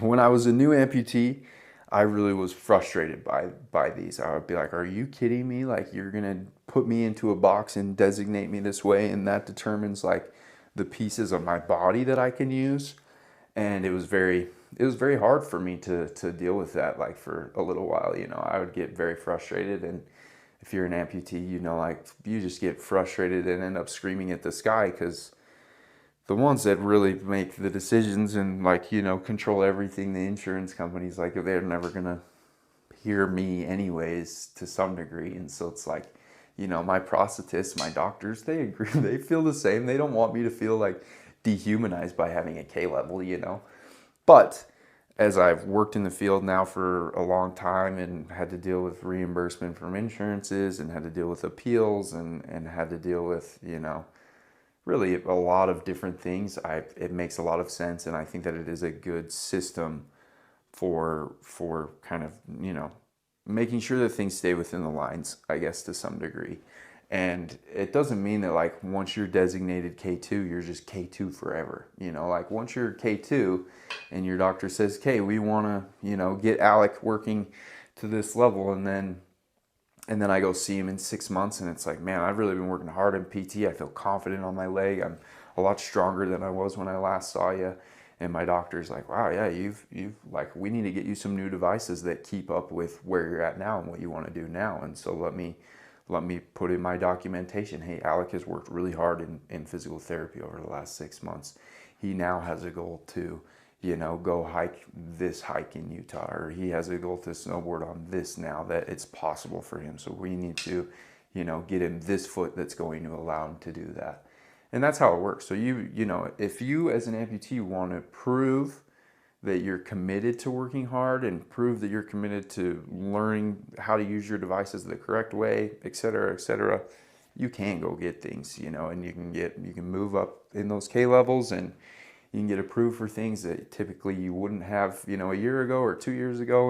When I was a new amputee, I really was frustrated by these. I would be like, "Are you kidding me? Like you're gonna put me into a box and designate me this way, and that determines like the pieces of my body that I can use." And it was very hard for me to deal with that. Like for a little while, I would get very frustrated, and if you're an amputee, like you just get frustrated and end up screaming at the sky because the ones that really make the decisions and like control everything, the insurance companies, like they're never gonna hear me anyways to some degree. And so it's like, my prosthetists, my doctors, they agree, they feel the same. They don't want me to feel like dehumanized by having a K level. But as I've worked in the field now for a long time and had to deal with reimbursement from insurances and had to deal with appeals and had to deal with, really a lot of different things. It makes a lot of sense, and I think that it is a good system for kind of making sure that things stay within the lines, I guess, to some degree. And it doesn't mean that like once you're designated K2, you're just K2 forever. Like once you're K2 and your doctor says, "Okay, we want to, get Alec working to this level," and then I go see him in 6 months, and it's like, man, I've really been working hard in PT. I feel confident on my leg. I'm a lot stronger than I was when I last saw you. And my doctor's like, wow, yeah, you've like, we need to get you some new devices that keep up with where you're at now and what you want to do now. And so let me put in my documentation. Hey, Alec has worked really hard in physical therapy over the last 6 months. He now has a goal to go hike this hike in Utah, or he has a goal to snowboard on this now that it's possible for him. So we need to, get him this foot that's going to allow him to do that. And that's how it works. So if you as an amputee want to prove that you're committed to working hard and prove that you're committed to learning how to use your devices the correct way, et cetera, you can go get things, and you can move up in those K levels, and you can get approved for things that typically you wouldn't have, a year ago or 2 years ago.